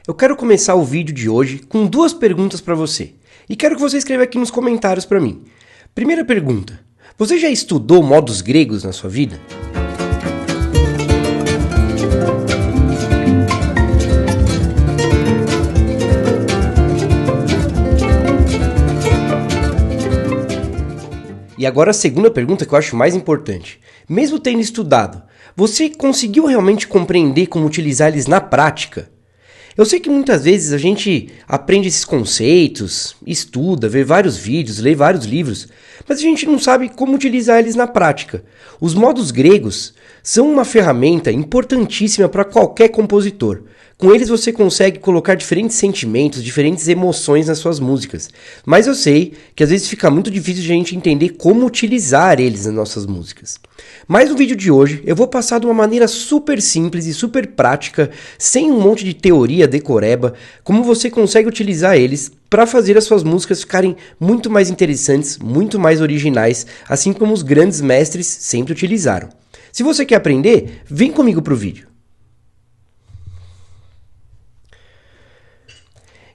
Eu quero começar o vídeo de hoje com duas perguntas para você. E quero que você escreva aqui nos comentários para mim. Primeira pergunta: você já estudou modos gregos na sua vida? E agora a segunda pergunta que eu acho mais importante. Mesmo tendo estudado, você conseguiu realmente compreender como utilizar eles na prática? Eu sei que muitas vezes a gente aprende esses conceitos, estuda, vê vários vídeos, lê vários livros, mas a gente não sabe como utilizar eles na prática. Os modos gregos são uma ferramenta importantíssima para qualquer compositor. Com eles você consegue colocar diferentes sentimentos, diferentes emoções nas suas músicas. Mas eu sei que às vezes fica muito difícil de a gente entender como utilizar eles nas nossas músicas. Mas no vídeo de hoje eu vou passar de uma maneira super simples e super prática, sem um monte de teoria decoreba, como você consegue utilizar eles para fazer as suas músicas ficarem muito mais interessantes, muito mais originais, assim como os grandes mestres sempre utilizaram. Se você quer aprender, vem comigo para o vídeo.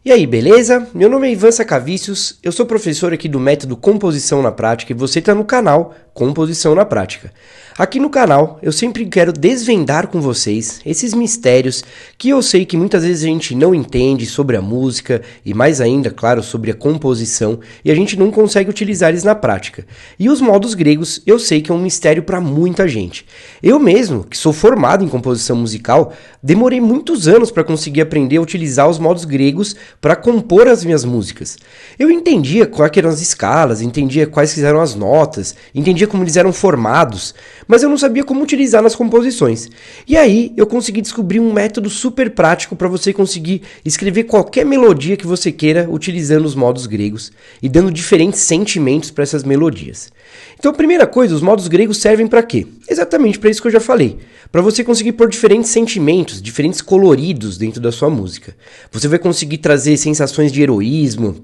E aí, beleza? Meu nome é Ivan Sacavicius, eu sou professor aqui do método Composição na Prática e você está no canal Composição na Prática. Aqui no canal eu sempre quero desvendar com vocês esses mistérios que eu sei que muitas vezes a gente não entende sobre a música e mais ainda, claro, sobre a composição e a gente não consegue utilizar eles na prática. E os modos gregos eu sei que é um mistério para muita gente. Eu mesmo, que sou formado em composição musical, demorei muitos anos para conseguir aprender a utilizar os modos gregos para compor as minhas músicas. Eu entendia quais eram as escalas, entendia quais eram as notas, entendia como eles eram formados, mas eu não sabia como utilizar nas composições. E aí eu consegui descobrir um método super prático para você conseguir escrever qualquer melodia que você queira utilizando os modos gregos e dando diferentes sentimentos para essas melodias. Então a primeira coisa, os modos gregos servem para quê? Exatamente para isso que eu já falei. Para você conseguir pôr diferentes sentimentos, diferentes coloridos dentro da sua música. Você vai conseguir trazer sensações de heroísmo,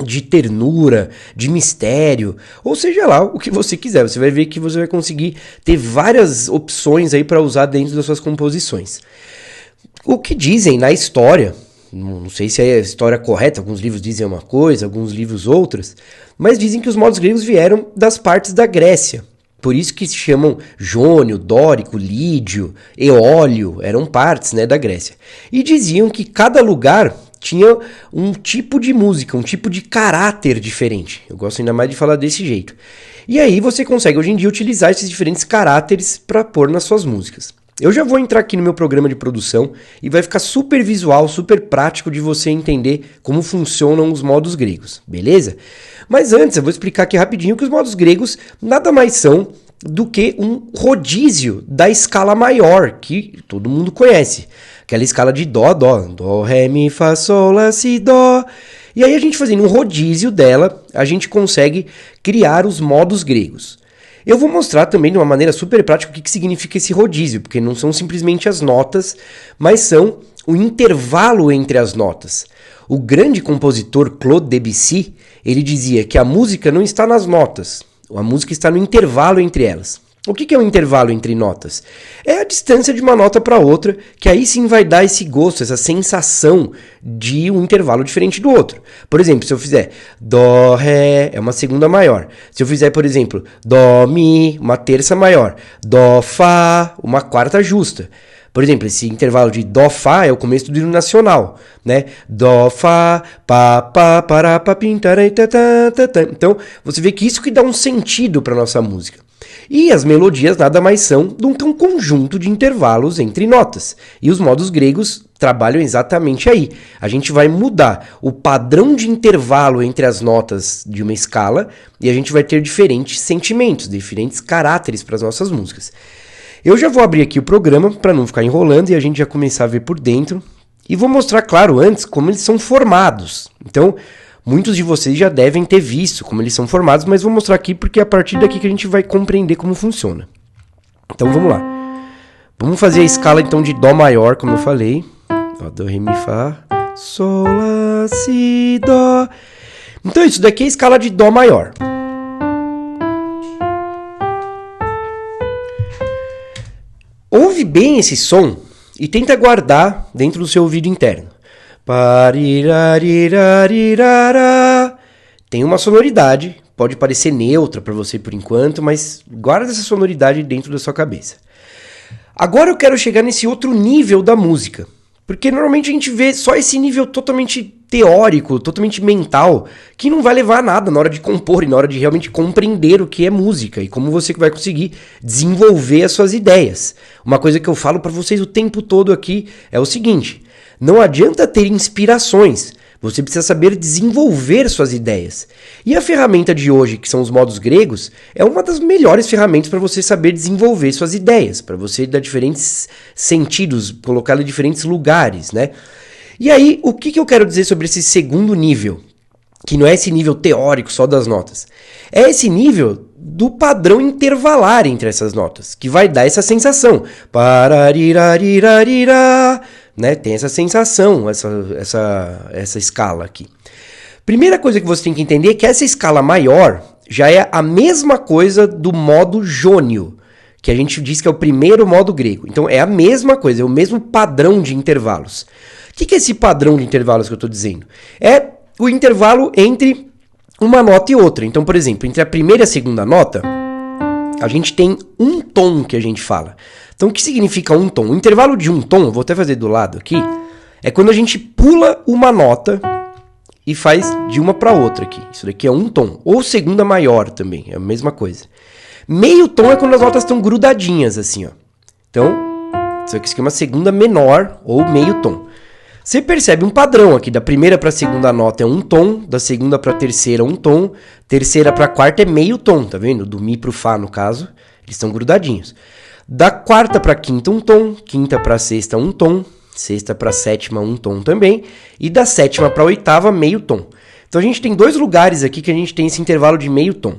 de ternura, de mistério, ou seja lá o que você quiser. Você vai ver que você vai conseguir ter várias opções aí para usar dentro das suas composições. O que dizem na história, não sei se é a história correta, alguns livros dizem uma coisa, alguns livros outras, mas dizem que os modos gregos vieram das partes da Grécia. Por isso que se chamam Jônio, Dórico, Lídio, Eólio, eram partes, da Grécia. E diziam que cada lugar tinha um tipo de música, um tipo de caráter diferente. Eu gosto ainda mais de falar desse jeito. E aí você consegue hoje em dia utilizar esses diferentes caráteres para pôr nas suas músicas. Eu já vou entrar aqui no meu programa de produção e vai ficar super visual, super prático de você entender como funcionam os modos gregos, beleza? Mas antes eu vou explicar aqui rapidinho que os modos gregos nada mais são do que um rodízio da escala maior, que todo mundo conhece. Aquela escala de dó, dó, dó, ré, mi, fá, sol, lá, si, dó. E aí a gente fazendo um rodízio dela, a gente consegue criar os modos gregos. Eu vou mostrar também de uma maneira super prática o que significa esse rodízio, porque não são simplesmente as notas, mas são o intervalo entre as notas. O grande compositor Claude Debussy, ele dizia que a música não está nas notas, a música está no intervalo entre elas. O que é um intervalo entre notas? É a distância de uma nota para outra, que aí sim vai dar esse gosto, essa sensação de um intervalo diferente do outro. Por exemplo, se eu fizer Dó, Ré, é uma segunda maior. Se eu fizer, por exemplo, Dó, Mi, uma terça maior. Dó, Fá, uma quarta justa. Por exemplo, esse intervalo de Dó, Fá é o começo do hino nacional, Dó, Fá, Pá, Pá, Pará, Pá, Pim, Tarai, Tá, Tá, Tá, Tá. Então, você vê que isso que dá um sentido para nossa música. E as melodias nada mais são do que um conjunto de intervalos entre notas. E os modos gregos trabalham exatamente aí. A gente vai mudar o padrão de intervalo entre as notas de uma escala e a gente vai ter diferentes sentimentos, diferentes caráteres para as nossas músicas. Eu já vou abrir aqui o programa para não ficar enrolando e a gente já começar a ver por dentro. E vou mostrar, claro, antes como eles são formados. Então, muitos de vocês já devem ter visto como eles são formados, mas vou mostrar aqui porque é a partir daqui que a gente vai compreender como funciona. Então vamos lá. Vamos fazer a escala então de Dó maior, como eu falei. Dó, Ré, Mi, Fá, Sol, Lá, Si, Dó. Então isso daqui é a escala de Dó maior. Ouve bem esse som e tenta guardar dentro do seu ouvido interno. Parirarirarirará. Tem uma sonoridade, pode parecer neutra para você por enquanto, mas guarda essa sonoridade dentro da sua cabeça. Agora eu quero chegar nesse outro nível da música, porque normalmente a gente vê só esse nível totalmente teórico, totalmente mental, que não vai levar a nada na hora de compor e na hora de realmente compreender o que é música e como você vai conseguir desenvolver as suas ideias. Uma coisa que eu falo para vocês o tempo todo aqui é o seguinte: não adianta ter inspirações, você precisa saber desenvolver suas ideias. E a ferramenta de hoje, que são os modos gregos, é uma das melhores ferramentas para você saber desenvolver suas ideias, para você dar diferentes sentidos, colocá-las em diferentes lugares, né? E aí, o que eu quero dizer sobre esse segundo nível? Que não é esse nível teórico só das notas. É esse nível do padrão intervalar entre essas notas, que vai dar essa sensação. Pararirarirarira, né? Tem essa sensação, essa escala aqui. Primeira coisa que você tem que entender é que essa escala maior já é a mesma coisa do modo jônio, que a gente diz que é o primeiro modo grego. Então é a mesma coisa, é o mesmo padrão de intervalos. O que é esse padrão de intervalos que eu estou dizendo? É o intervalo entre uma nota e outra. Então, por exemplo, entre a primeira e a segunda nota, a gente tem um tom que a gente fala. Então, o que significa um tom? O intervalo de um tom, vou até fazer do lado aqui, é quando a gente pula uma nota e faz de uma para outra aqui. Isso daqui é um tom. Ou segunda maior também, é a mesma coisa. Meio tom é quando as notas estão grudadinhas, assim, ó. Então, isso aqui é uma segunda menor ou meio tom. Você percebe um padrão aqui, da primeira para a segunda nota é um tom, da segunda para a terceira um tom, terceira para a quarta é meio tom, tá vendo? Do Mi para o Fá, no caso, eles estão grudadinhos. Da quarta para a quinta um tom, quinta para a sexta um tom, sexta para a sétima um tom também, e da sétima para a oitava meio tom. Então a gente tem dois lugares aqui que a gente tem esse intervalo de meio tom.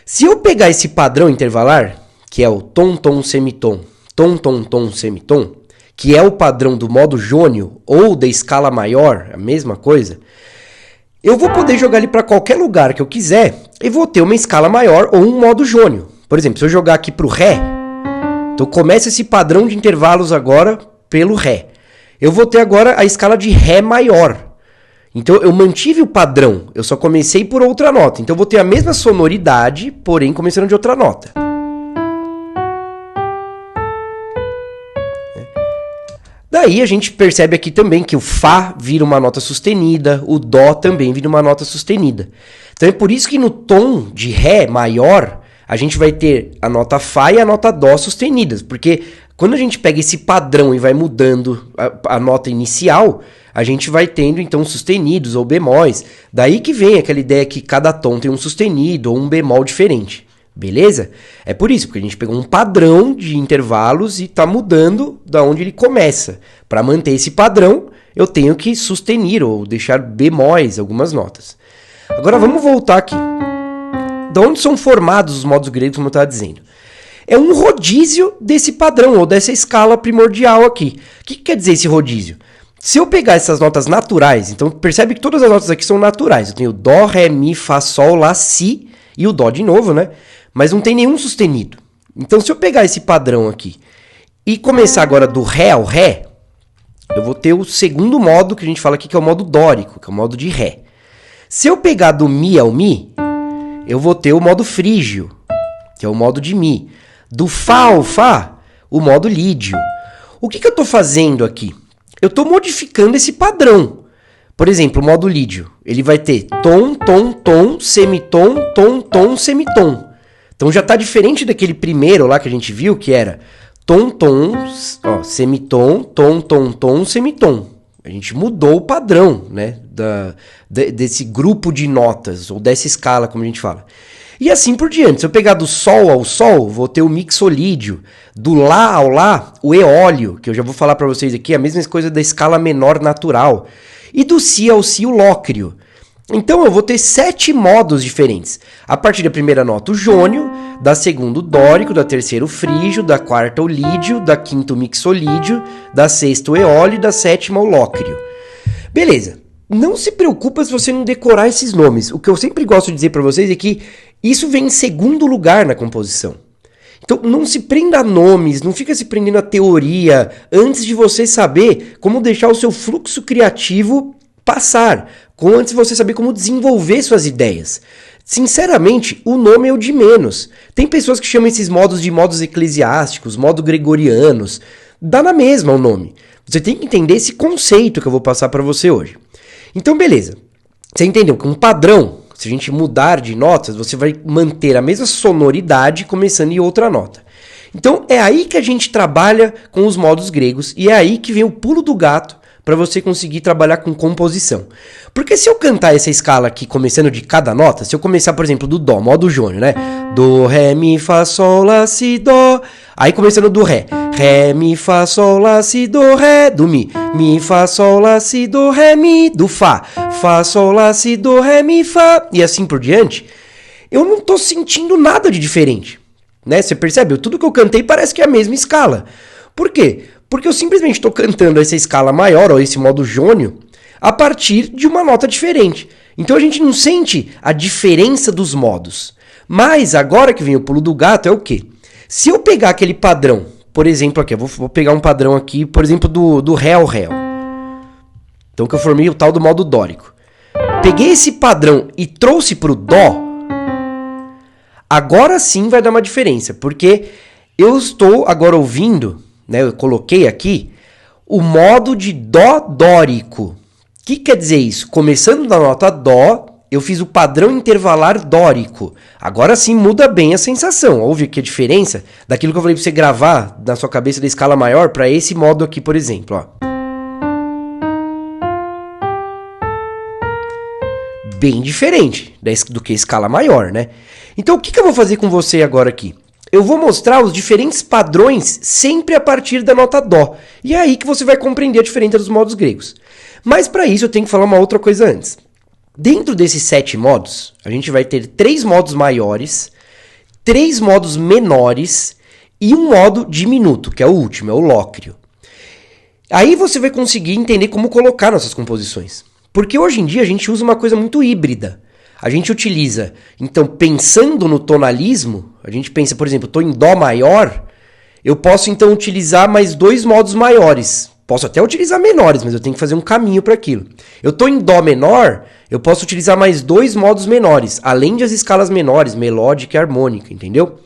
Se eu pegar esse padrão intervalar, que é o tom, tom, semitom, tom, tom, tom, semitom, que é o padrão do modo jônio ou da escala maior, a mesma coisa, eu vou poder jogar ele para qualquer lugar que eu quiser e vou ter uma escala maior ou um modo jônio. Por exemplo, se eu jogar aqui para o Ré, então começa esse padrão de intervalos agora pelo Ré. Eu vou ter agora a escala de Ré maior. Então eu mantive o padrão, eu só comecei por outra nota. Então eu vou ter a mesma sonoridade, porém começando de outra nota. Daí a gente percebe aqui também que o Fá vira uma nota sustenida, o Dó também vira uma nota sustenida. Então é por isso que no tom de Ré maior, a gente vai ter a nota Fá e a nota Dó sustenidas, porque quando a gente pega esse padrão e vai mudando a nota inicial, a gente vai tendo então sustenidos ou bemóis. Daí que vem aquela ideia que cada tom tem um sustenido ou um bemol diferente. Beleza? É por isso, porque a gente pegou um padrão de intervalos e está mudando da onde ele começa. Para manter esse padrão, eu tenho que sustenir ou deixar bemóis algumas notas. Agora vamos voltar aqui. De onde são formados os modos gregos, como eu estava dizendo? É um rodízio desse padrão ou dessa escala primordial aqui. O que quer dizer esse rodízio? Se eu pegar essas notas naturais, então percebe que todas as notas aqui são naturais. Eu tenho Dó, Ré, Mi, Fá, Sol, Lá, Si e o Dó de novo, né? Mas não tem nenhum sustenido. Então, se eu pegar esse padrão aqui e começar agora do Ré ao Ré, eu vou ter o segundo modo que a gente fala aqui, que é o modo dórico, que é o modo de Ré. Se eu pegar do Mi ao Mi, eu vou ter o modo frígio, que é o modo de Mi. Do Fá ao Fá, o modo lídio. O que eu estou fazendo aqui? Eu estou modificando esse padrão. Por exemplo, o modo lídio, ele vai ter tom, tom, tom, semitom, tom, tom, semitom. Então já está diferente daquele primeiro lá que a gente viu, que era tom, tom, ó, semitom, tom, tom, tom, semitom. A gente mudou o padrão, né, desse grupo de notas, ou dessa escala, como a gente fala. E assim por diante. Se eu pegar do Sol ao Sol, vou ter o mixolídio. Do Lá ao Lá, o eólio, que eu já vou falar para vocês aqui, a mesma coisa da escala menor natural. E do Si ao Si, o lócrio. Então eu vou ter 7 modos diferentes. A partir da primeira nota o jônio, da segunda o dórico, da terceira o frígio, da quarta o lídio, da quinta o mixolídio, da sexta o eólio e da sétima o lócrio. Beleza. Não se preocupa se você não decorar esses nomes. O que eu sempre gosto de dizer para vocês é que isso vem em segundo lugar na composição. Então não se prenda a nomes, não fica se prendendo a teoria antes de você saber como deixar o seu fluxo criativo passar, antes de você saber como desenvolver suas ideias. Sinceramente, o nome é o de menos. Tem pessoas que chamam esses modos de modos eclesiásticos, modos gregorianos. Dá na mesma o nome. Você tem que entender esse conceito que eu vou passar para você hoje. Então, beleza. Você entendeu que um padrão, se a gente mudar de notas, você vai manter a mesma sonoridade começando em outra nota. Então, é aí que a gente trabalha com os modos gregos e é aí que vem o pulo do gato para você conseguir trabalhar com composição. Porque se eu cantar essa escala aqui, começando de cada nota, se eu começar, por exemplo, do Dó, modo jônio, né? Do, Ré, Mi, Fá, Sol, Lá, Si, Dó. Aí começando do Ré. Ré, Mi, Fá, Sol, Lá, Si, Dó, Ré. Do Mi. Mi, Fá, Sol, Lá, Si, Dó, Ré, Mi. Do Fá. Fá, Sol, Lá, Si, Dó, Ré, Mi, Fá. E assim por diante. Eu não tô sentindo nada de diferente. Né? Você percebe? Tudo que eu cantei parece que é a mesma escala. Por quê? Porque eu simplesmente estou cantando essa escala maior, ou esse modo jônio, a partir de uma nota diferente. Então a gente não sente a diferença dos modos. Mas agora que vem o pulo do gato é o quê? Se eu pegar aquele padrão, por exemplo, aqui, eu vou pegar um padrão aqui, por exemplo, do Ré ao Ré. Então que eu formei o tal do modo dórico. Peguei esse padrão e trouxe para o Dó, agora sim vai dar uma diferença, porque eu estou agora ouvindo, né, eu coloquei aqui o modo de Dó dórico. O que quer dizer isso? Começando da nota Dó, eu fiz o padrão intervalar dórico. Agora sim muda bem a sensação. Ouve aqui a diferença daquilo que eu falei para você gravar na sua cabeça da escala maior para esse modo aqui, por exemplo. Ó. Bem diferente do que a escala maior, né? Então o que eu vou fazer com você agora aqui? Eu vou mostrar os diferentes padrões sempre a partir da nota Dó. E é aí que você vai compreender a diferença dos modos gregos. Mas para isso eu tenho que falar uma outra coisa antes. Dentro desses 7 modos, a gente vai ter 3 modos maiores, 3 modos menores e um modo diminuto, que é o último, é o lócreo. Aí você vai conseguir entender como colocar nossas composições. Porque hoje em dia a gente usa uma coisa muito híbrida. A gente utiliza, então, pensando no tonalismo, a gente pensa, por exemplo, estou em Dó maior, eu posso então utilizar mais 2 modos maiores. Posso até utilizar menores, mas eu tenho que fazer um caminho para aquilo. Eu estou em Dó menor, eu posso utilizar mais 2 modos menores, além das escalas menores, melódica e harmônica, entendeu?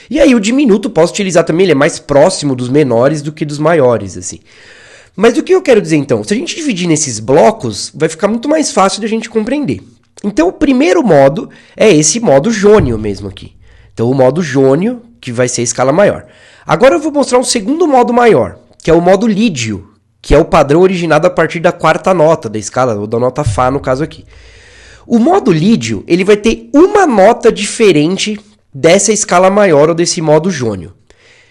E aí o diminuto posso utilizar também, ele é mais próximo dos menores do que dos maiores, assim. Mas o que eu quero dizer então? Se a gente dividir nesses blocos, vai ficar muito mais fácil de a gente compreender. Então o primeiro modo é esse modo jônio mesmo aqui. Então o modo jônio, que vai ser a escala maior. Agora eu vou mostrar um segundo modo maior, que é o modo lídio, que é o padrão originado a partir da 4ª nota da escala, ou da nota Fá no caso aqui. O modo lídio, ele vai ter uma nota diferente dessa escala maior ou desse modo jônio.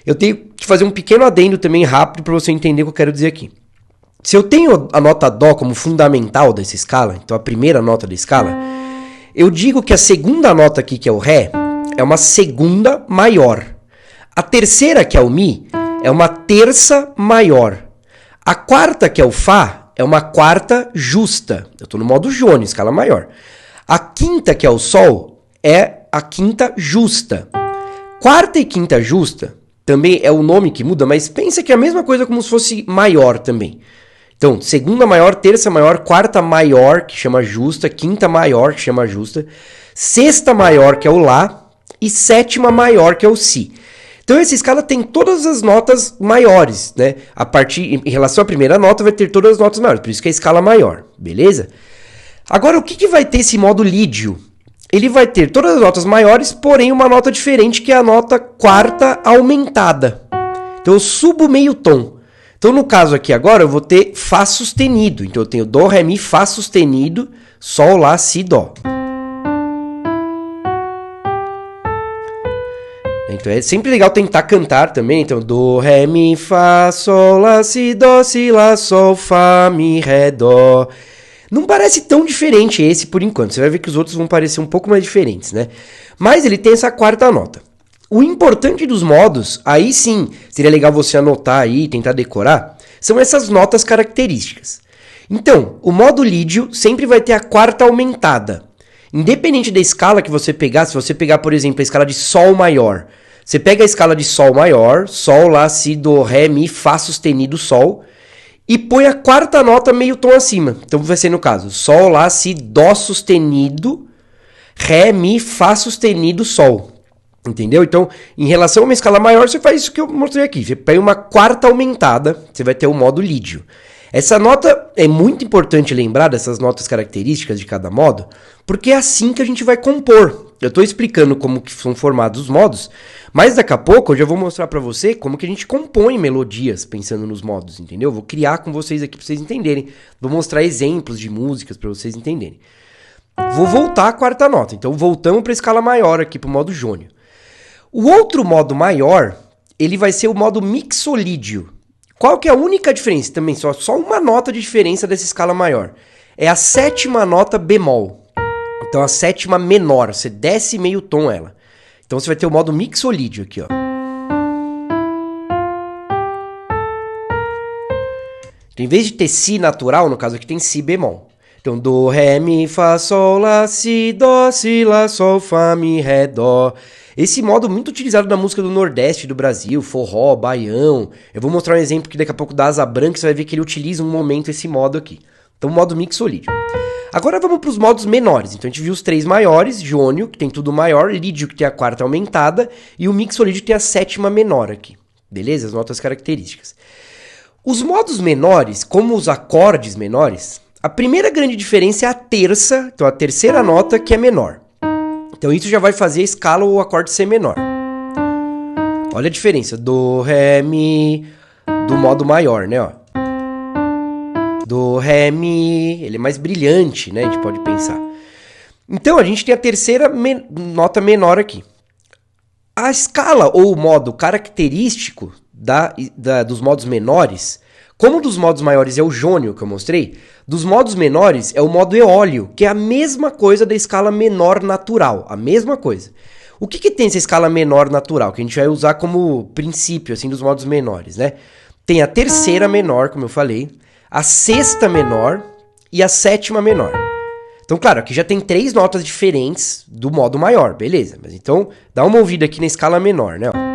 Eu tenho que fazer um pequeno adendo também rápido para você entender o que eu quero dizer aqui. Se eu tenho a nota Dó como fundamental dessa escala, então a primeira nota da escala, eu digo que a segunda nota aqui, que é o Ré, é uma segunda maior. A terceira, que é o Mi, é uma terça maior. A quarta, que é o Fá, é uma quarta justa. Eu estou no modo jônio, escala maior. A quinta, que é o Sol, é a quinta justa. Quarta e quinta justa também é o nome que muda, mas pensa que é a mesma coisa como se fosse maior também. Então, segunda maior, terça maior, quarta maior, que chama justa, quinta maior, que chama justa, sexta maior, que é o Lá, e sétima maior, que é o Si. Então, essa escala tem todas as notas maiores, né? A partir, em relação à primeira nota, vai ter todas as notas maiores, por isso que é a escala maior, beleza? Agora, o que vai ter esse modo lídio? Ele vai ter todas as notas maiores, porém uma nota diferente, que é a nota quarta aumentada. Então, eu subo meio tom. Então, no caso aqui agora, eu vou ter Fá sustenido. Então, eu tenho Dó, Ré, Mi, Fá sustenido, Sol, Lá, Si, Dó. Então, é sempre legal tentar cantar também. Então, Dó, Ré, Mi, Fá, Sol, Lá, Si, Dó, Si, Lá, Sol, Fá, Mi, Ré, Dó. Não parece tão diferente esse por enquanto. Você vai ver que os outros vão parecer um pouco mais diferentes, né? Mas ele tem essa quarta nota. O importante dos modos, aí sim, seria legal você anotar aí e tentar decorar, são essas notas características. Então, o modo lídio sempre vai ter a quarta aumentada. Independente da escala que você pegar, se você pegar, por exemplo, a escala de Sol maior, Você pega a escala de Sol maior, Sol, Lá, Si, Do, Ré, Mi, Fá sustenido, Sol, e põe a quarta nota meio tom acima. Então vai ser no caso, Sol, Lá, Si, Dó sustenido, Ré, Mi, Fá sustenido, Sol. Entendeu? Então, em relação a uma escala maior, você faz isso que eu mostrei aqui. Você pega uma quarta aumentada, você vai ter o modo lídio. Essa nota é muito importante lembrar dessas notas características de cada modo, porque é assim que a gente vai compor. Eu estou explicando como que são formados os modos, mas daqui a pouco eu já vou mostrar para você como que a gente compõe melodias pensando nos modos, entendeu? Vou criar com vocês aqui para vocês entenderem. Vou mostrar exemplos de músicas para vocês entenderem. Vou voltar à quarta nota, então voltamos para a escala maior aqui, para o modo jônio. O outro modo maior, ele vai ser o modo mixolídio. Qual que é a única diferença? Também só uma nota de diferença dessa escala maior. É a sétima nota bemol. Então a sétima menor, você desce meio tom ela. Então você vai ter o modo mixolídio aqui, ó. Então, em vez de ter si natural, no caso aqui tem si bemol. Então do, ré, mi, fá, sol, lá, si, dó, si, lá, sol, fá, mi, ré, dó. Esse modo muito utilizado na música do Nordeste do Brasil, forró, baião. Eu vou mostrar um exemplo que daqui a pouco da Asa Branca, você vai ver que ele utiliza um momento esse modo aqui. Então, modo mixolídio. Agora vamos para os modos menores. Então, a gente viu os três maiores, jônio, que tem tudo maior, lídio, que tem a quarta aumentada, e o mixolídio, que tem a sétima menor aqui. Beleza? As notas características. Os modos menores, como os acordes menores, a primeira grande diferença é a terça, então a terceira nota que é menor. Então isso já vai fazer a escala ou o acorde ser menor. Olha a diferença. Do, ré, mi, do modo maior, né? Ó. Do, ré, mi. Ele é mais brilhante, né? A gente pode pensar. Então a gente tem a terceira nota menor aqui. A escala ou o modo característico dos modos menores, como dos modos maiores é o jônio que eu mostrei, dos modos menores é o modo eólio, que é a mesma coisa da escala menor natural, a mesma coisa. O que tem essa escala menor natural, que a gente vai usar como princípio assim, dos modos menores, né? Tem a terceira menor, como eu falei, a sexta menor e a sétima menor. Então, claro, aqui já tem três notas diferentes do modo maior, beleza. Mas então, dá uma ouvida aqui na escala menor, né? Ó.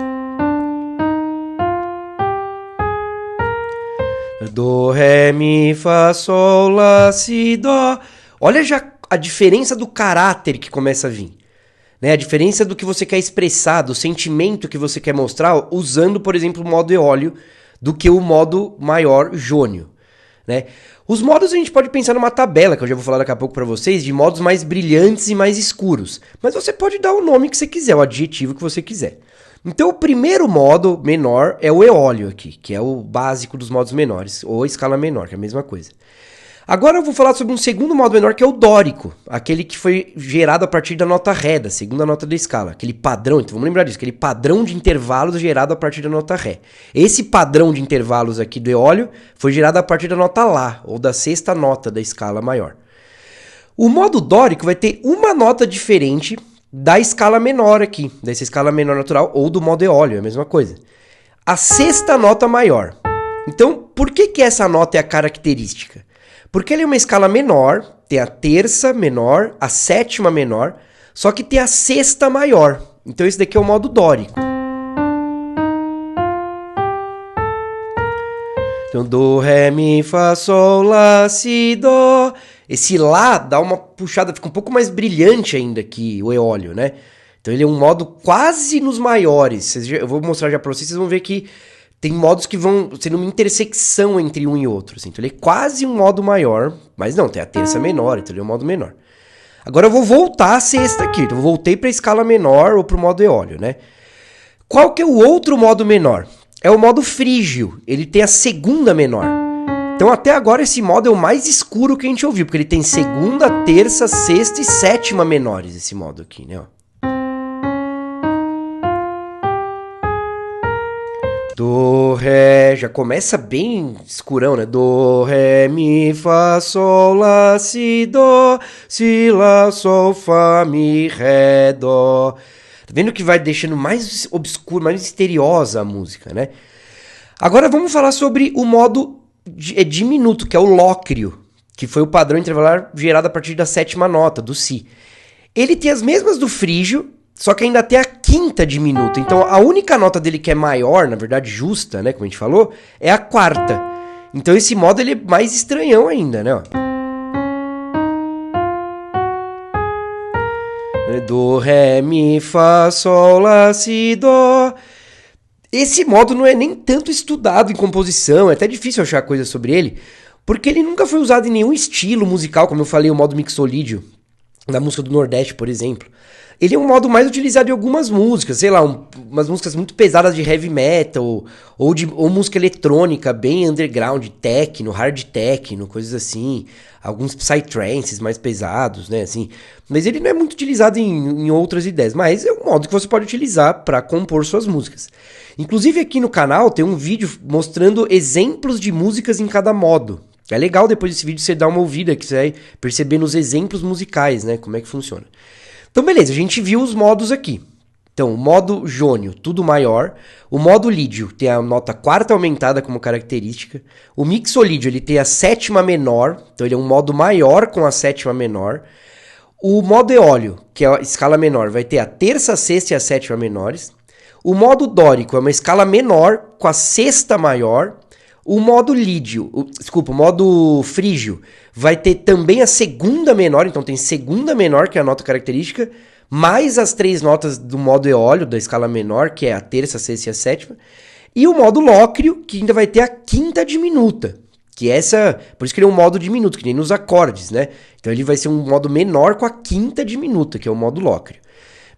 Do, ré, mi, fá, sol, lá, si, dó. Olha já a diferença do caráter que começa a vir. Né? A diferença do que você quer expressar, do sentimento que você quer mostrar, usando, por exemplo, o modo eólio, do que o modo maior jônio. Né? Os modos a gente pode pensar numa tabela, que eu já vou falar daqui a pouco para vocês, de modos mais brilhantes e mais escuros. Mas você pode dar o nome que você quiser, o adjetivo que você quiser. Então o primeiro modo menor é o eólio aqui, que é o básico dos modos menores, ou a escala menor, que é a mesma coisa. Agora eu vou falar sobre um segundo modo menor, que é o dórico, aquele que foi gerado a partir da nota ré, da segunda nota da escala, aquele padrão, então vamos lembrar disso, aquele padrão de intervalos gerado a partir da nota ré. Esse padrão de intervalos aqui do eólio foi gerado a partir da nota lá, ou da sexta nota da escala maior. O modo dórico vai ter uma nota diferente da escala menor aqui, dessa escala menor natural, ou do modo eólio, é a mesma coisa. A sexta nota maior. Então, por que essa nota é a característica? Porque ele é uma escala menor, tem a terça menor, a sétima menor, só que tem a sexta maior. Então esse daqui é o modo dórico. Então do, ré, mi, fá, sol, lá, si, dó. Esse lá dá uma puxada, fica um pouco mais brilhante ainda que o eólio, né? Então ele é um modo quase nos maiores. Eu vou mostrar já pra vocês vão ver que tem modos que vão sendo uma intersecção entre um e outro. Assim. Então ele é quase um modo maior, mas não, tem a terça menor, então ele é um modo menor. Agora eu vou voltar a sexta aqui, então eu voltei para a escala menor ou para o modo eólio, né? Qual que é o outro modo menor? É o modo frígio, ele tem a segunda menor. Então até agora esse modo é o mais escuro que a gente ouviu, porque ele tem segunda, terça, sexta e sétima menores, esse modo aqui, né? Ó. Do, ré, já começa bem escurão, né? Do, ré, mi, fá, sol, lá, si, dó, si, lá, sol, fá, mi, ré, dó. Tá vendo que vai deixando mais obscuro, mais misteriosa a música, né? Agora vamos falar sobre o modo diminuto, que é o lócrio, que foi o padrão intervalar gerado a partir da sétima nota, do si. Ele tem as mesmas do frígio, só que ainda tem a quinta diminuta. Então a única nota dele que é maior, na verdade justa, né, como a gente falou, é a quarta. Então esse modo ele é mais estranhão ainda, né? Ó. Do, ré, mi, fá, sol, lá, si, dó. Esse modo não é nem tanto estudado em composição, é até difícil achar coisa sobre ele, porque ele nunca foi usado em nenhum estilo musical, como eu falei, o modo mixolídio, da música do Nordeste, por exemplo. Ele é um modo mais utilizado em algumas músicas, sei lá, umas músicas muito pesadas de heavy metal, ou música eletrônica, bem underground, techno, hard techno, coisas assim. Alguns psytrances mais pesados, né, assim. Mas ele não é muito utilizado em outras ideias, mas é um modo que você pode utilizar para compor suas músicas. Inclusive aqui no canal tem um vídeo mostrando exemplos de músicas em cada modo. É legal depois desse vídeo você dar uma ouvida, que você vai perceber nos exemplos musicais, né, como é que funciona. Então, beleza, a gente viu os modos aqui. Então, o modo jônio, tudo maior. O modo lídio tem a nota quarta aumentada como característica. O mixolídio, ele tem a sétima menor. Então, ele é um modo maior com a sétima menor. O modo eólio, que é a escala menor, vai ter a terça, a sexta e a sétima menores. O modo dórico é uma escala menor com a sexta maior. O modo o modo frígio vai ter também a segunda menor, então tem segunda menor, que é a nota característica, mais as três notas do modo eólio, da escala menor, que é a terça, a sexta e a sétima. E o modo lócrio, que ainda vai ter a quinta diminuta, que essa, por isso que ele é um modo diminuto, que nem nos acordes, né? Então ele vai ser um modo menor com a quinta diminuta, que é o modo lócrio.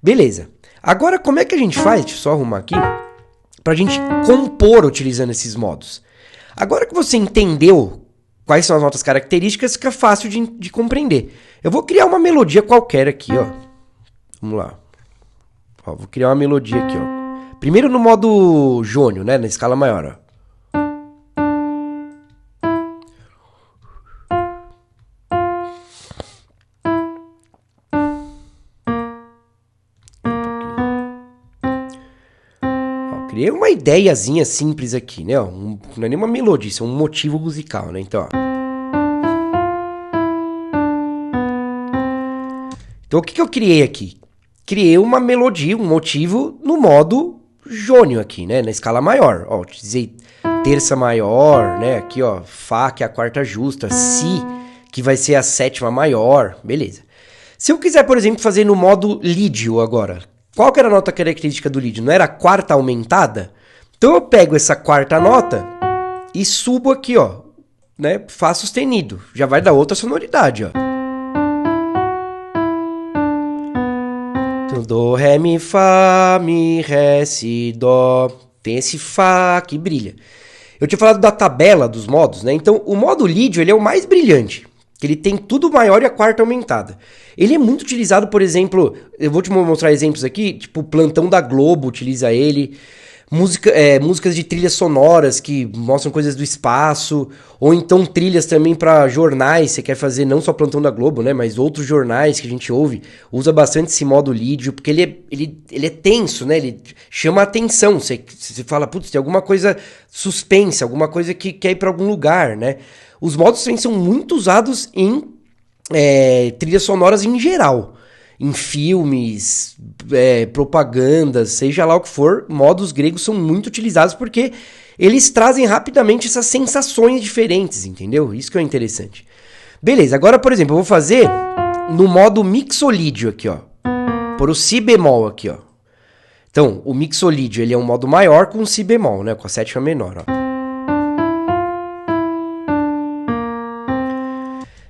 Beleza. Agora, como é que a gente faz? Deixa eu só arrumar aqui. Pra gente compor utilizando esses modos. Agora que você entendeu quais são as notas características, fica fácil de compreender. Eu vou criar uma melodia qualquer aqui, ó. Vamos lá. Ó, vou criar uma melodia aqui, ó. Primeiro no modo jônio, né? Na escala maior, ó. Criei uma ideiazinha simples aqui, né? Não é nem uma melodia, isso é um motivo musical, né? Então, ó. Então, o que eu criei aqui? Criei uma melodia, um motivo no modo jônio aqui, né? Na escala maior. Ó, utilizei terça maior, né? Aqui, ó, Fá, que é a quarta justa, Si, que vai ser a sétima maior, beleza. Se eu quiser, por exemplo, fazer no modo lídio agora, qual que era a nota característica do lídio? Não era a quarta aumentada? Então eu pego essa quarta nota e subo aqui, ó, né? Fá sustenido. Já vai dar outra sonoridade, ó. Então, Dó, Ré, Mi, Fá, Mi, Ré, Si, Dó. Tem esse Fá que brilha. Eu tinha falado da tabela dos modos, né? Então o modo lídio ele é o mais brilhante. Que ele tem tudo maior e a quarta aumentada. Ele é muito utilizado, por exemplo, eu vou te mostrar exemplos aqui, tipo Plantão da Globo utiliza ele, músicas de trilhas sonoras que mostram coisas do espaço, ou então trilhas também para jornais, você quer fazer não só Plantão da Globo, né, mas outros jornais que a gente ouve, usa bastante esse modo lídio, porque ele é tenso, né, ele chama a atenção, você fala, putz, tem alguma coisa suspensa, alguma coisa que quer ir para algum lugar, né. Os modos também são muito usados em trilhas sonoras em geral. Em filmes, propagandas, seja lá o que for, modos gregos são muito utilizados porque eles trazem rapidamente essas sensações diferentes, entendeu? Isso que é interessante. Beleza, agora, por exemplo, eu vou fazer no modo mixolídio aqui, ó. Por o si bemol aqui, ó. Então, o mixolídio, ele é um modo maior com si bemol, né? Com a sétima menor, ó.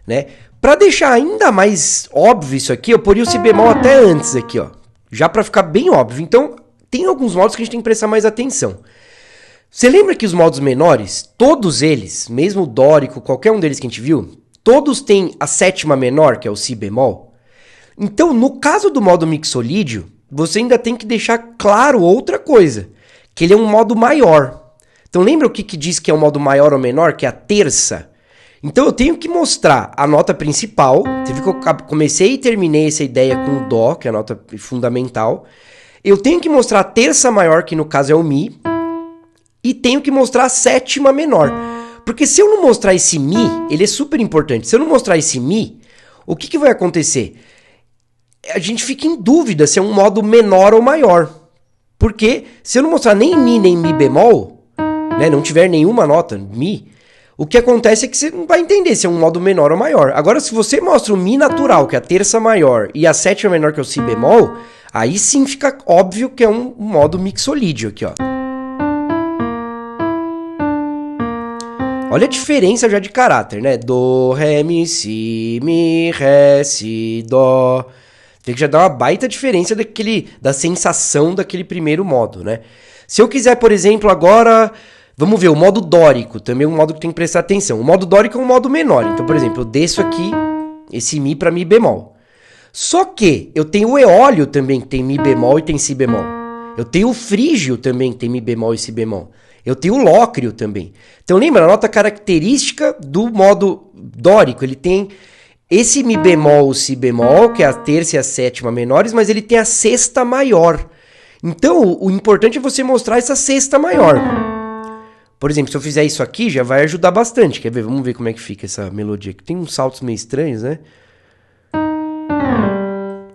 Né? Para deixar ainda mais óbvio isso aqui, eu poria o si bemol até antes aqui, ó. Já para ficar bem óbvio. Então, tem alguns modos que a gente tem que prestar mais atenção. Você lembra que os modos menores, todos eles, mesmo o dórico, qualquer um deles que a gente viu, todos têm a sétima menor, que é o si bemol? Então, no caso do modo mixolídio, você ainda tem que deixar claro outra coisa, que ele é um modo maior. Então, lembra o que diz que é um modo maior ou menor, que é a terça? Então eu tenho que mostrar a nota principal. Você viu que eu comecei e terminei essa ideia com o Dó, que é a nota fundamental. Eu tenho que mostrar a terça maior, que no caso é o Mi. E tenho que mostrar a sétima menor. Porque se eu não mostrar esse Mi, ele é super importante. Se eu não mostrar esse Mi, o que vai acontecer? a gente fica em dúvida se é um modo menor ou maior. Porque se eu não mostrar nem Mi nem Mi bemol, né, não tiver nenhuma nota Mi, o que acontece é que você não vai entender se é um modo menor ou maior. Agora, se você mostra o Mi natural, que é a terça maior, e a sétima menor, que é o Si bemol, aí sim fica óbvio que é um modo mixolídio aqui, ó. Olha a diferença já de caráter, né? Dó, Ré, Mi, Si, Mi, Ré, Si, Dó. Tem que já dar uma baita diferença da sensação daquele primeiro modo, né? Se eu quiser, por exemplo, agora... Vamos ver, o modo dórico, também é um modo que tem que prestar atenção. O modo dórico é um modo menor. Então, por exemplo, eu desço aqui esse Mi para Mi bemol. Só que eu tenho o eólio também, que tem Mi bemol e tem Si bemol. Eu tenho o frígio também, que tem Mi bemol e Si bemol. Eu tenho o lócrio também. Então, lembra, a nota característica do modo dórico, ele tem esse Mi bemol, o Si bemol, que é a terça e a sétima menores, mas ele tem a sexta maior. Então, o importante é você mostrar essa sexta maior. Por exemplo, se eu fizer isso aqui, já vai ajudar bastante. Quer ver? Vamos ver como é que fica essa melodia aqui. Tem uns saltos meio estranhos, né?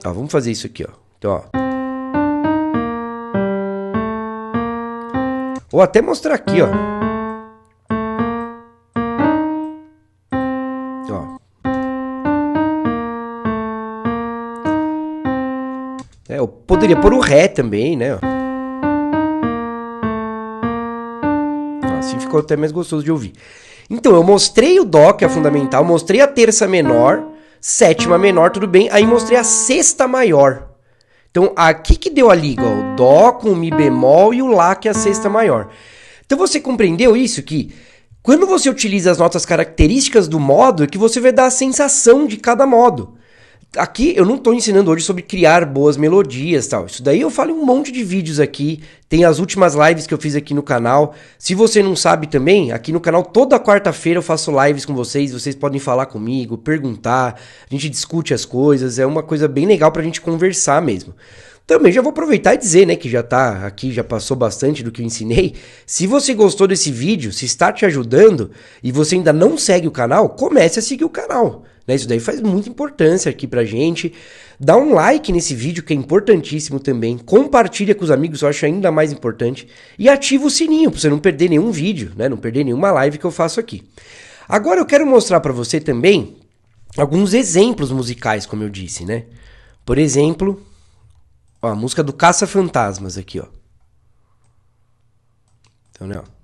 Ó, vamos fazer isso aqui, ó. Então, ó. Ou até mostrar aqui, ó. Ó. Eu poderia pôr o Ré também, né? Ó. Assim ficou até mais gostoso de ouvir. Então, eu mostrei o Dó, que é fundamental, mostrei a terça menor, sétima menor, tudo bem, aí mostrei a sexta maior. Então, aqui que deu a liga, ó, o Dó com o Mi bemol e o Lá, que é a sexta maior. Então, você compreendeu isso? Que quando você utiliza as notas características do modo, é que você vai dar a sensação de cada modo. Aqui eu não estou ensinando hoje sobre criar boas melodias e tal. Isso daí eu falo em um monte de vídeos aqui. Tem as últimas lives que eu fiz aqui no canal. Se você não sabe também, aqui no canal toda quarta-feira eu faço lives com vocês. Vocês podem falar comigo, perguntar. A gente discute as coisas. É uma coisa bem legal pra gente conversar mesmo. Também já vou aproveitar e dizer, né, que já tá aqui, já passou bastante do que eu ensinei. Se você gostou desse vídeo, se está te ajudando e você ainda não segue o canal, comece a seguir o canal. Né? Isso daí faz muita importância aqui pra gente. Dá um like nesse vídeo, que é importantíssimo também. Compartilha com os amigos, eu acho ainda mais importante. E ativa o sininho, pra você não perder nenhum vídeo, né? Não perder nenhuma live que eu faço aqui. Agora eu quero mostrar pra você também alguns exemplos musicais, como eu disse, né? Por exemplo... Ó, a música do Caça-Fantasmas aqui, ó. Então, né, ó.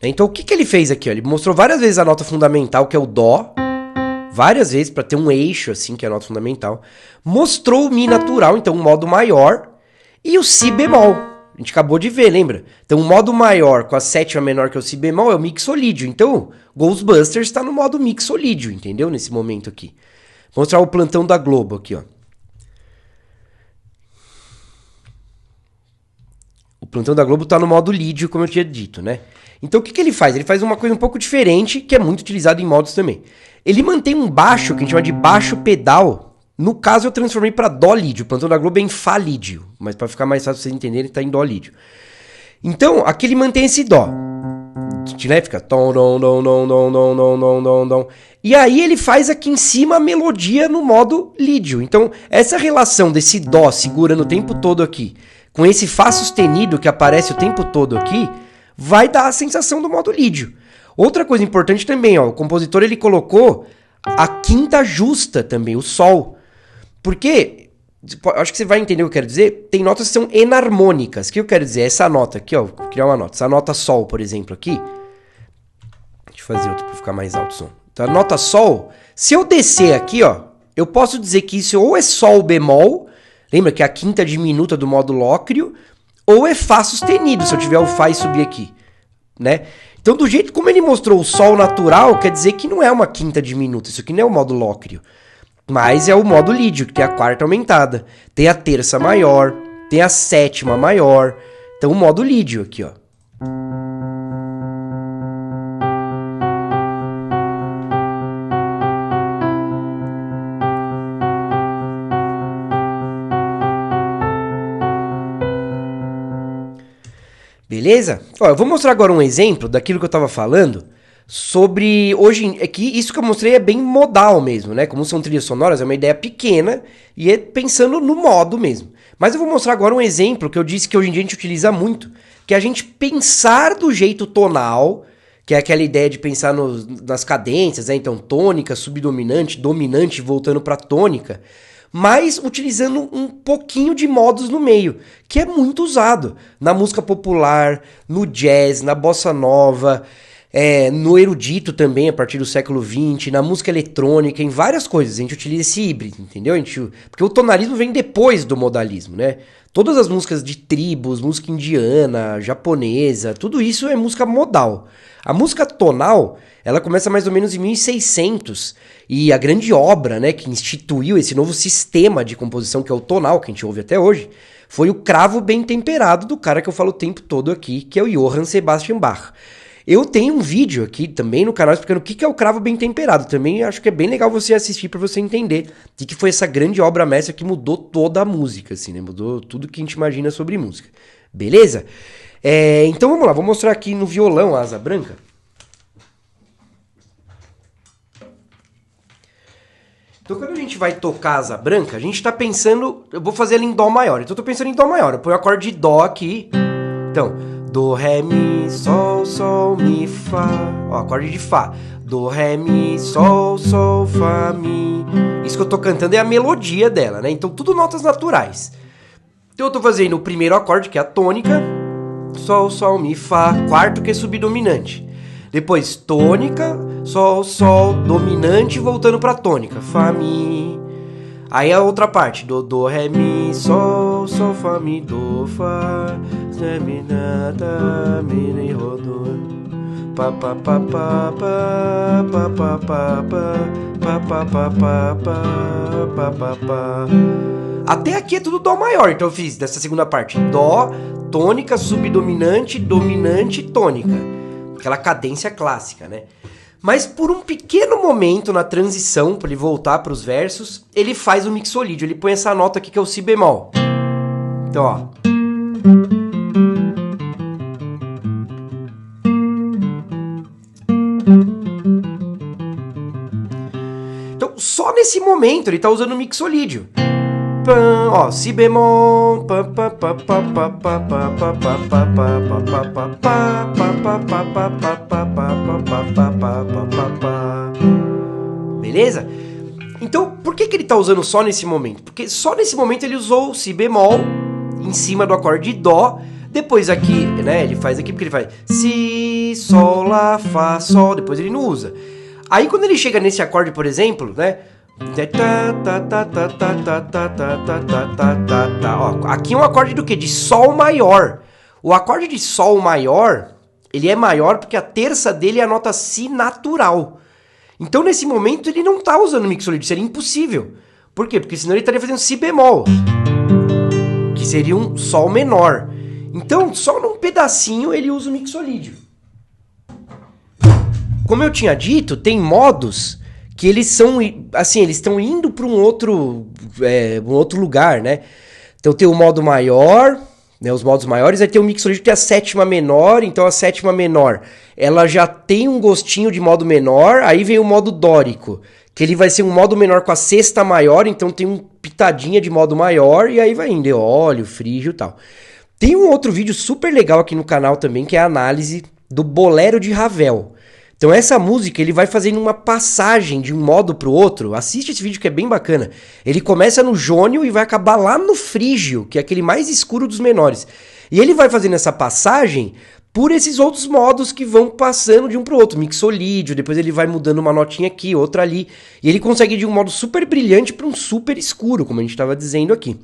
Então, o que ele fez aqui, ó? Ele mostrou várias vezes a nota fundamental, que é o Dó. Várias vezes, para ter um eixo, assim, que é a nota fundamental. Mostrou o Mi natural, então um modo maior. E o Si bemol. A gente acabou de ver, lembra? Então, o modo maior com a sétima menor, que é o Si bemol, é o mixolídio. Então, Ghostbusters está no modo mixolídio, entendeu? Nesse momento aqui. Vou mostrar o plantão da Globo aqui, ó. O plantão da Globo tá no modo lídio, como eu tinha dito, né? Então, o que ele faz? Ele faz uma coisa um pouco diferente, que é muito utilizado em modos também. Ele mantém um baixo, que a gente chama de baixo pedal. No caso, eu transformei para Dó lídio. O plantão da Globo é em Fá lídio. Mas para ficar mais fácil vocês entenderem, tá em Dó lídio. Então, aqui ele mantém esse Dó. Né? Fica tom, dom, dom, dom, dom, dom, dom, dom, dom, dom. E aí ele faz aqui em cima a melodia no modo lídio. Então, essa relação desse Dó segurando o tempo todo aqui, com esse Fá sustenido que aparece o tempo todo aqui, vai dar a sensação do modo lídio. Outra coisa importante também, ó, o compositor ele colocou a quinta justa também, o Sol. Porque, acho que você vai entender o que eu quero dizer, tem notas que são enarmônicas. O que eu quero dizer? Essa nota aqui, ó, vou criar uma nota. Essa nota Sol, por exemplo, aqui. Deixa eu fazer outra para ficar mais alto o som. Então, a nota Sol, se eu descer aqui, ó, eu posso dizer que isso ou é Sol bemol, lembra que é a quinta diminuta do modo lócrio, ou é Fá sustenido, se eu tiver o Fá e subir aqui, né? Então, do jeito como ele mostrou o Sol natural, quer dizer que não é uma quinta diminuta, isso aqui não é o modo lócrio, mas é o modo lídio, que tem a quarta aumentada, tem a terça maior, tem a sétima maior, então o modo lídio aqui, ó. Beleza? Ó, eu vou mostrar agora um exemplo daquilo que eu estava falando sobre hoje é que isso que eu mostrei é bem modal mesmo, né? Como são trilhas sonoras, é uma ideia pequena e é pensando no modo mesmo. Mas eu vou mostrar agora um exemplo que eu disse que hoje em dia a gente utiliza muito, que é a gente pensar do jeito tonal, que é aquela ideia de pensar nas cadências, né? Então tônica, subdominante, dominante voltando para tônica, mas utilizando um pouquinho de modos no meio, que é muito usado na música popular, no jazz, na bossa nova, no erudito também, a partir do século XX, na música eletrônica, em várias coisas. A gente utiliza esse híbrido, entendeu? Porque o tonalismo vem depois do modalismo, né? Todas as músicas de tribos, música indiana, japonesa, tudo isso é música modal. A música tonal, ela começa mais ou menos em 1600, e a grande obra, né, que instituiu esse novo sistema de composição, que é o tonal, que a gente ouve até hoje, foi o Cravo Bem Temperado do cara que eu falo o tempo todo aqui, que é o Johann Sebastian Bach. Eu tenho um vídeo aqui também no canal explicando o que é o cravo bem temperado. Também acho que é bem legal você assistir para você entender o que foi essa grande obra mestra que mudou toda a música, assim, né? Mudou tudo que a gente imagina sobre música. Beleza? Então vamos lá, vou mostrar aqui no violão a Asa Branca. Então quando a gente vai tocar a Asa Branca, a gente tá pensando... Eu vou fazer ela em Dó maior. Então eu tô pensando em Dó maior. Eu ponho o acorde de Dó aqui. Então... Do, Ré, Mi, Sol, Sol, Mi, Fá. Ó, acorde de Fá. Do, Ré, Mi, Sol, Sol, Fá, Mi. Isso que eu tô cantando é a melodia dela, né? Então, tudo notas naturais. Então, eu tô fazendo o primeiro acorde, que é a tônica. Sol, Sol, Mi, Fá. Quarto, que é subdominante. Depois, tônica, Sol, Sol, dominante, voltando pra tônica. Fá, Mi. Aí a outra parte, do, Ré, Mi, Sol, Sol, Fá, Mi, Do, Fá, Ré, Mi, Nada, Mi, Ré, Ró, Do, Pá, pá, pá, pá, pá, pá, pá, pá, pá, pá, pá, pá, pá, pá, pá. Até aqui é tudo Dó maior, então eu fiz dessa segunda parte Dó, tônica, subdominante, dominante, tônica. Aquela cadência clássica, né? Mas por um pequeno momento na transição, para ele voltar para os versos, ele faz o mixolídio. Ele põe essa nota aqui que é o Si bemol. Então, ó. Então, só nesse momento ele tá usando o mixolídio. Ó, Si bemol. Beleza? Então, por que ele tá usando só nesse momento? Porque só nesse momento ele usou o Si bemol em cima do acorde de Dó. Depois aqui, né, ele faz aqui porque ele faz Si, Sol, Lá, Fá, Sol. Depois ele não usa. Aí quando ele chega nesse acorde, por exemplo, né? Ó, aqui é um acorde do quê? De Sol maior. O acorde de Sol maior, ele é maior porque a terça dele é a nota Si natural. Então nesse momento ele não tá usando mixolídio, seria impossível. Por quê? Porque senão ele estaria fazendo Si bemol, que seria um Sol menor. Então só num pedacinho ele usa o mixolídio. Como eu tinha dito, tem modos que eles são, assim, eles estão indo para um outro lugar, né? Então tem o modo maior, né, os modos maiores, aí tem o mixolídio que tem a sétima menor, então a sétima menor, ela já tem um gostinho de modo menor, aí vem o modo dórico, que ele vai ser um modo menor com a sexta maior, então tem um pitadinha de modo maior, e aí vai indo, óleo, frígio e tal. Tem um outro vídeo super legal aqui no canal também, que é a análise do Bolero de Ravel. Então essa música ele vai fazendo uma passagem de um modo pro outro. Assiste esse vídeo que é bem bacana. Ele começa no jônio e vai acabar lá no frígio, que é aquele mais escuro dos menores. E ele vai fazendo essa passagem por esses outros modos que vão passando de um pro outro. Mixolídio, depois ele vai mudando uma notinha aqui, outra ali. E ele consegue ir de um modo super brilhante para um super escuro, como a gente estava dizendo aqui.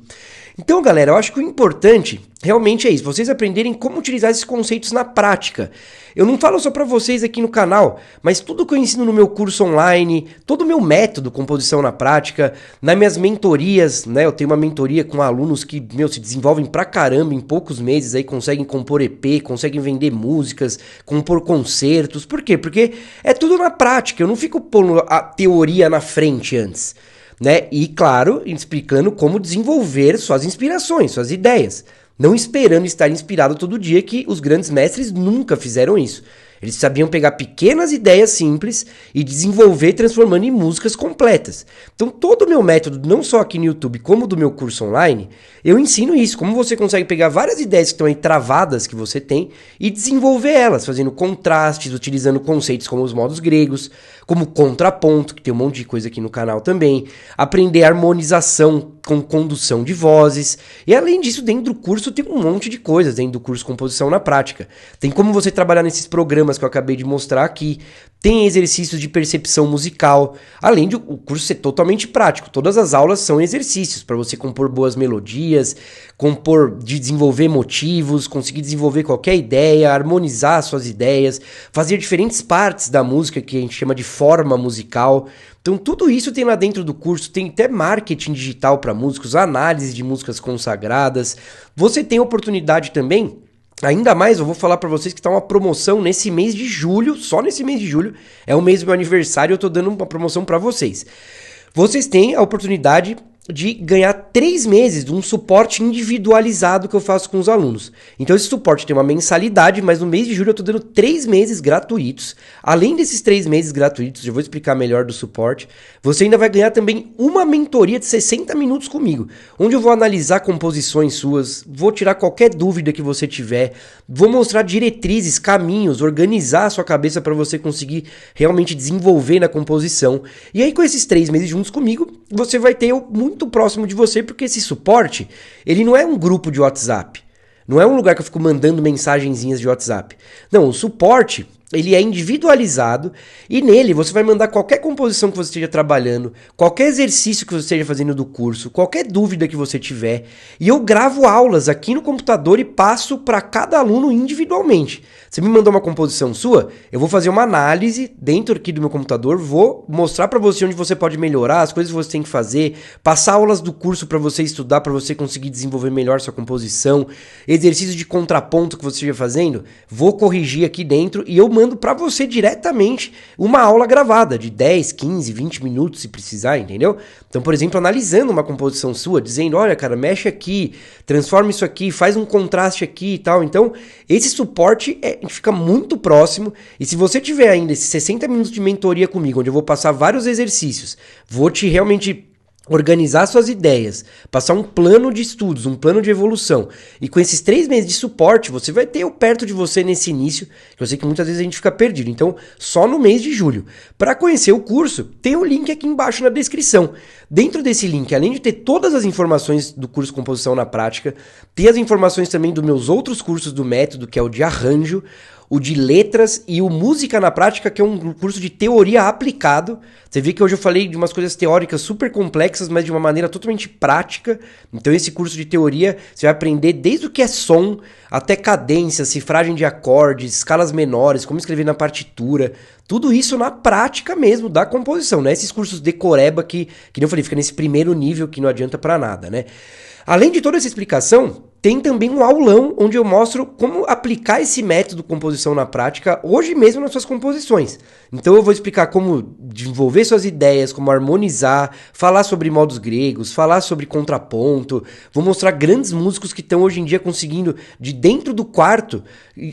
Então, galera, eu acho que o importante realmente é isso, vocês aprenderem como utilizar esses conceitos na prática. Eu não falo só para vocês aqui no canal, mas tudo que eu ensino no meu curso online, todo o meu método Composição na Prática, nas minhas mentorias, né? Eu tenho uma mentoria com alunos que, se desenvolvem pra caramba em poucos meses, aí conseguem compor EP, conseguem vender músicas, compor concertos. Por quê? Porque é tudo na prática, eu não fico pondo a teoria na frente antes. Né? E, claro, explicando como desenvolver suas inspirações, suas ideias. Não esperando estar inspirado todo dia, que os grandes mestres nunca fizeram isso. Eles sabiam pegar pequenas ideias simples e desenvolver transformando em músicas completas. Então todo o meu método, não só aqui no YouTube, como do meu curso online, eu ensino isso, como você consegue pegar várias ideias que estão aí travadas que você tem e desenvolver elas, fazendo contrastes, utilizando conceitos como os modos gregos, como contraponto, que tem um monte de coisa aqui no canal também, aprender harmonização com condução de vozes, e além disso, dentro do curso tem um monte de coisas, dentro do curso Composição na Prática. Tem como você trabalhar nesses programas que eu acabei de mostrar aqui, tem exercícios de percepção musical, além de o curso ser totalmente prático. Todas as aulas são exercícios para você compor boas melodias, desenvolver motivos, conseguir desenvolver qualquer ideia, harmonizar suas ideias, fazer diferentes partes da música que a gente chama de forma musical. Então tudo isso tem lá dentro do curso, tem até marketing digital para músicos, análise de músicas consagradas. Você tem oportunidade também. Ainda mais, eu vou falar pra vocês que tá uma promoção nesse mês de julho, só nesse mês de julho, é o mês do meu aniversário, eu tô dando uma promoção pra vocês. Vocês têm a oportunidade de ganhar 3 meses de um suporte individualizado que eu faço com os alunos. Então esse suporte tem uma mensalidade, mas no mês de julho eu tô dando 3 meses gratuitos. Além desses 3 meses gratuitos, eu vou explicar melhor do suporte, você ainda vai ganhar também uma mentoria de 60 minutos comigo, onde eu vou analisar composições suas, vou tirar qualquer dúvida que você tiver, vou mostrar diretrizes, caminhos, organizar a sua cabeça para você conseguir realmente desenvolver na composição. E aí com esses 3 meses juntos comigo, você vai ter muito próximo de você, porque esse suporte, ele não é um grupo de WhatsApp. Não é um lugar que eu fico mandando mensagenzinhas de WhatsApp. Não, o suporte, ele é individualizado e nele você vai mandar qualquer composição que você esteja trabalhando, qualquer exercício que você esteja fazendo do curso, qualquer dúvida que você tiver. E eu gravo aulas aqui no computador e passo para cada aluno individualmente. Você me mandou uma composição sua, eu vou fazer uma análise dentro aqui do meu computador, vou mostrar para você onde você pode melhorar, as coisas que você tem que fazer, passar aulas do curso para você estudar, para você conseguir desenvolver melhor sua composição, exercícios de contraponto que você esteja fazendo, vou corrigir aqui dentro e eu mando para você diretamente uma aula gravada de 10, 15, 20 minutos se precisar, entendeu? Então, por exemplo, analisando uma composição sua, dizendo, olha, cara, mexe aqui, transforma isso aqui, faz um contraste aqui e tal. Então, esse suporte fica muito próximo e se você tiver ainda esses 60 minutos de mentoria comigo, onde eu vou passar vários exercícios, vou te realmente organizar suas ideias, passar um plano de estudos, um plano de evolução. E com esses 3 meses de suporte, você vai ter eu perto de você nesse início, que eu sei que muitas vezes a gente fica perdido. Então, só no mês de julho. Para conhecer o curso, tem o link aqui embaixo na descrição. Dentro desse link, além de ter todas as informações do curso Composição na Prática, tem as informações também dos meus outros cursos do método, que é o de arranjo, o de letras e o Música na Prática, que é um curso de teoria aplicado. Você vê que hoje eu falei de umas coisas teóricas super complexas, mas de uma maneira totalmente prática. Então esse curso de teoria, você vai aprender desde o que é som, até cadência, cifragem de acordes, escalas menores, como escrever na partitura. Tudo isso na prática mesmo da composição, né? Esses cursos decoreba que eu falei, fica nesse primeiro nível que não adianta pra nada, né? Além de toda essa explicação, tem também um aulão onde eu mostro como aplicar esse método composição na prática hoje mesmo nas suas composições. Então eu vou explicar como desenvolver suas ideias, como harmonizar, falar sobre modos gregos, falar sobre contraponto, vou mostrar grandes músicos que estão hoje em dia conseguindo de dentro do quarto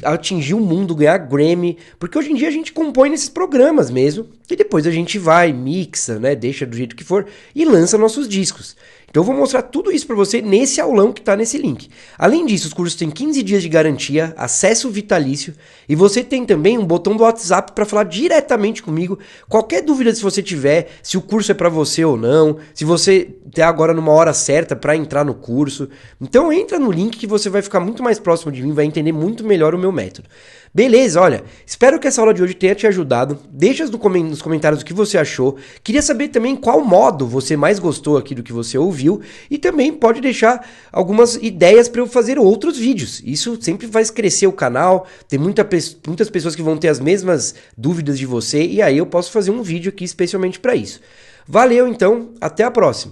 atingir o mundo, ganhar Grammy, porque hoje em dia a gente compõe nesses programas mesmo, e depois a gente vai, mixa, né, deixa do jeito que for e lança nossos discos. Então eu vou mostrar tudo isso para você nesse aulão que está nesse link. Além disso, os cursos têm 15 dias de garantia, acesso vitalício e você tem também um botão do WhatsApp para falar diretamente comigo. Qualquer dúvida se você tiver, se o curso é para você ou não, se você está agora numa hora certa para entrar no curso. Então entra no link que você vai ficar muito mais próximo de mim, vai entender muito melhor o meu método. Beleza, olha, espero que essa aula de hoje tenha te ajudado. Deixa nos comentários o que você achou. Queria saber também qual modo você mais gostou aqui do que você ouviu. E também pode deixar algumas ideias para eu fazer outros vídeos. Isso sempre faz crescer o canal. Tem muitas pessoas que vão ter as mesmas dúvidas de você. E aí eu posso fazer um vídeo aqui especialmente para isso. Valeu então, até a próxima.